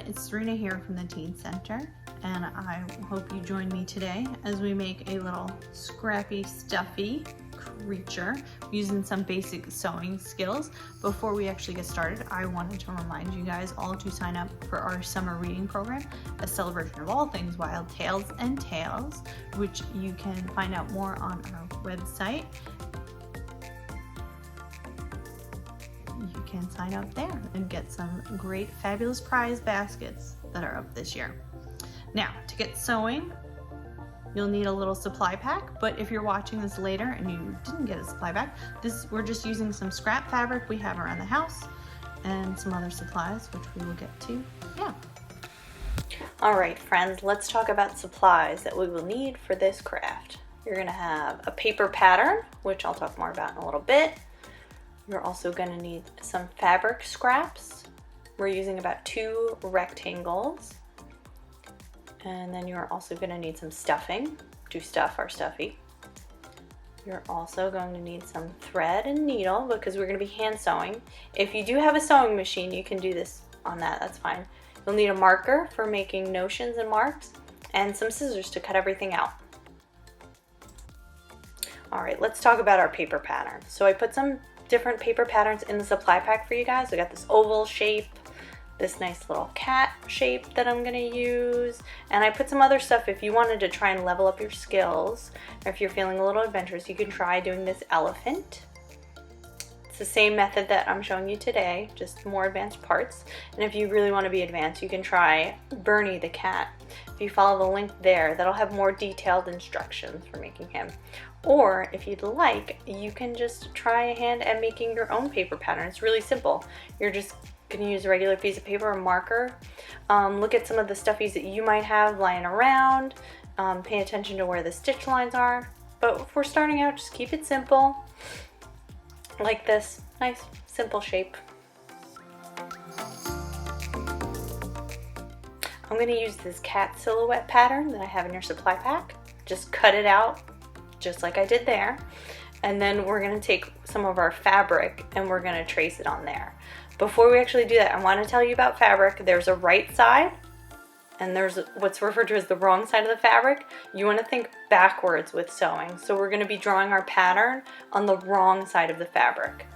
it's Sarina here from the Teen Center, and I hope you join me today as we make a little Scrappy Stuffy creature using some basic sewing skills. Before we actually get started, I wanted to remind you guys all to sign up for our summer reading program, a celebration of all things wild, Tails and Tales, which you can find out more on our website. You can sign up there and get some great fabulous prize baskets that are up this year. Now, to get sewing, you'll need a little supply pack, but if you're watching this later and you didn't get a supply pack, we're just using some scrap fabric we have around the house and some other supplies, which we will get to now. All right, friends, let's talk about supplies that we will need for this craft. You're gonna have a paper pattern, which I'll talk more about in a little bit. You're also going to need some fabric scraps. We're using about 2 rectangles. And then you're also going to need some stuffing to stuff our stuffy. You're also going to need some thread and needle because we're going to be hand sewing. If you do have a sewing machine, you can do this on that, that's fine. You'll need a marker for making notions and marks and some scissors to cut everything out. All right, let's talk about our paper pattern. So I put some different paper patterns in the supply pack for you guys. I got this oval shape, this nice little cat shape that I'm gonna use, and I put some other stuff if you wanted to try and level up your skills, or if you're feeling a little adventurous, you can try doing this elephant. It's the same method that I'm showing you today, just more advanced parts. And if you really want to be advanced, you can try Bernie the cat. If you follow the link there, that'll have more detailed instructions for making him. Or if you'd like, you can just try a hand at making your own paper pattern. It's really simple. You're just gonna use a regular piece of paper or marker. Look at some of the stuffies that you might have lying around. Pay attention to where the stitch lines are. But if we're starting out, just keep it simple. Like this nice simple shape. I'm going to use this cat silhouette pattern that I have in your supply pack. Just cut it out just like I did there, and then we're going to take some of our fabric and we're going to trace it on there. Before we actually do that, I want to tell you about fabric. There's a right side and there's what's referred to as the wrong side of the fabric. You want to think backwards with sewing. So we're going to be drawing our pattern on the wrong side of the fabric.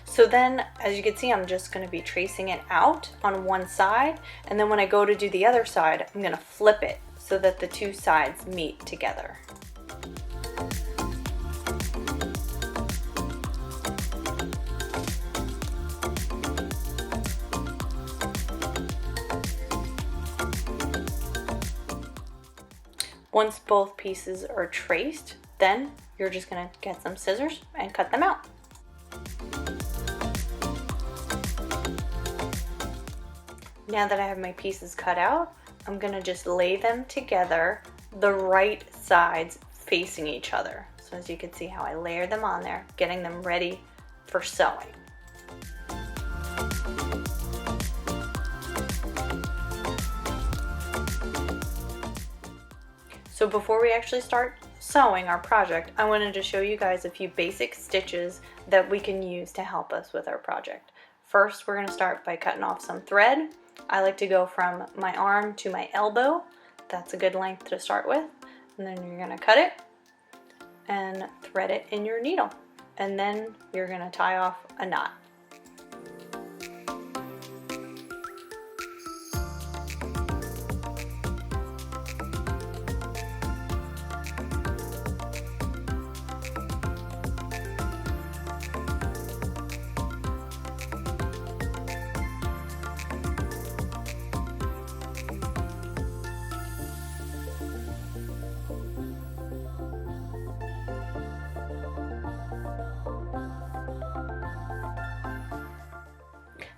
So then, as you can see, I'm just going to be tracing it out on one side, and then when I go to do the other side, I'm going to flip it so that the 2 sides meet together. Once both pieces are traced, then you're just going to get some scissors and cut them out. Now that I have my pieces cut out, I'm going to just lay them together, the right sides facing each other. So as you can see how I layer them on there, getting them ready for sewing. So before we actually start sewing our project, I wanted to show you guys a few basic stitches that we can use to help us with our project. First, we're going to start by cutting off some thread. I like to go from my arm to my elbow. That's a good length to start with. And then you're going to cut it and thread it in your needle. And then you're going to tie off a knot.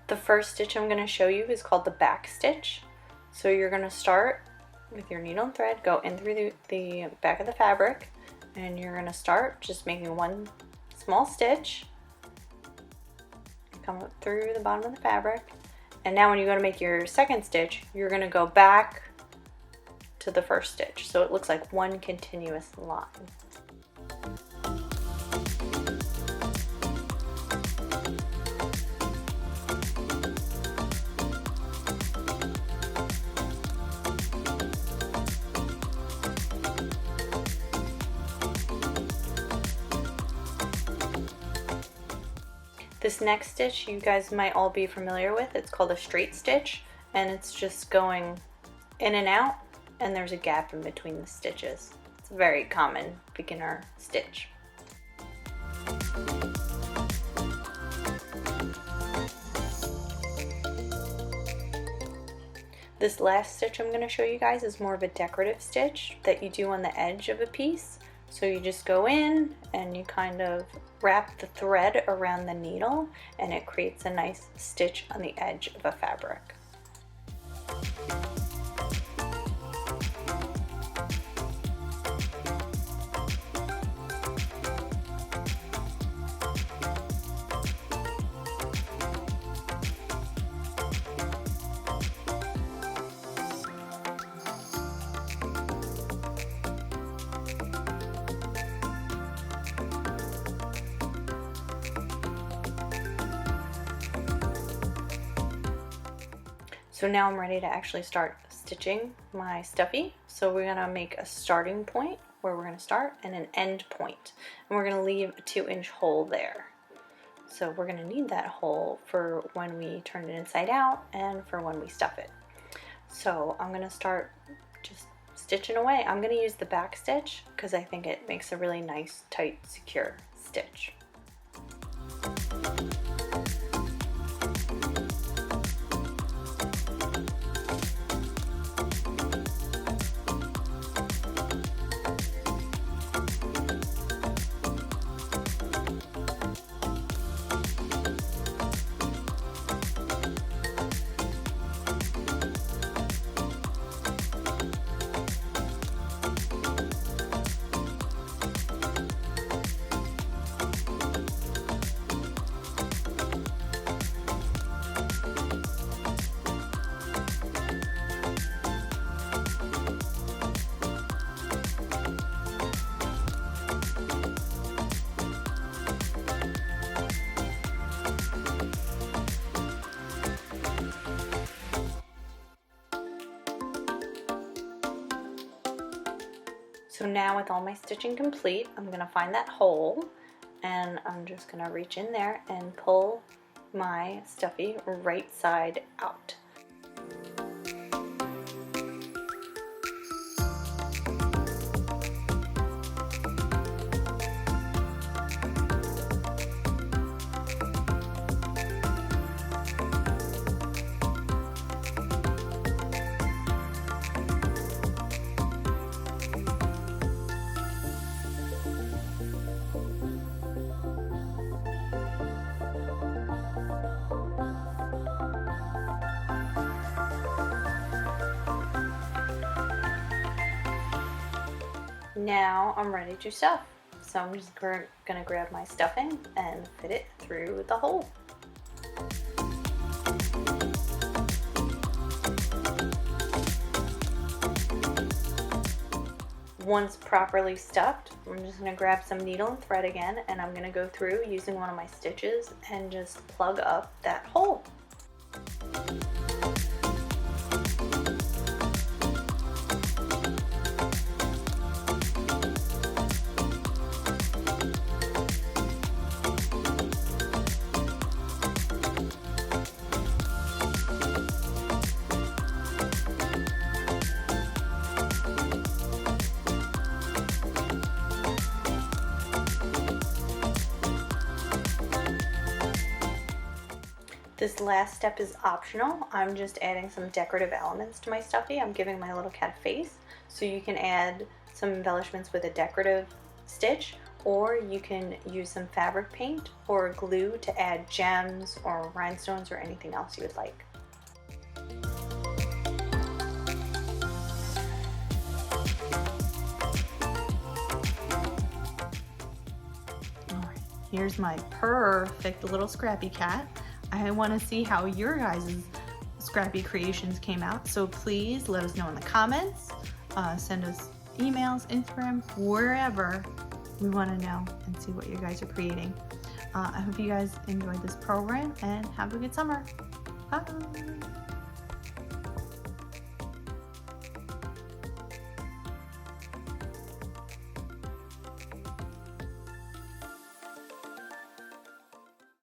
The first stitch I'm going to show you is called the back stitch. So you're going to start with your needle and thread, go in through the back of the fabric, and you're going to start just making one small stitch, come up through the bottom of the fabric, and now when you go to make your second stitch, you're going to go back to the first stitch, so it looks like one continuous line. This next stitch you guys might all be familiar with. It's called a straight stitch, and it's just going in and out, and there's a gap in between the stitches. It's a very common beginner stitch. This last stitch I'm going to show you guys is more of a decorative stitch that you do on the edge of a piece. So you just go in and you kind of wrap the thread around the needle, and it creates a nice stitch on the edge of a fabric. So now I'm ready to actually start stitching my Stuffie. So we're gonna make a starting point where we're gonna start and an end point. And we're gonna leave a 2-inch hole there. So we're gonna need that hole for when we turn it inside out and for when we stuff it. So I'm gonna start just stitching away. I'm gonna use the back stitch because I think it makes a really nice, tight, secure stitch. So now with all my stitching complete, I'm going to find that hole, and I'm just going to reach in there and pull my Stuffie right side out. Now I'm ready to stuff. So I'm just gonna grab my stuffing and fit it through the hole. Once properly stuffed, I'm just gonna grab some needle and thread again, and I'm gonna go through using one of my stitches and just plug up that hole. This last step is optional. I'm just adding some decorative elements to my Stuffie. I'm giving my little cat a face, so you can add some embellishments with a decorative stitch, or you can use some fabric paint or glue to add gems or rhinestones or anything else you would like. Alright, here's my perfect little Scrappy cat. I want to see how your guys' Scrappy creations came out, so please let us know in the comments, send us emails, Instagram, wherever. We want to know and see what you guys are creating. I hope you guys enjoyed this program and have a good summer. Bye!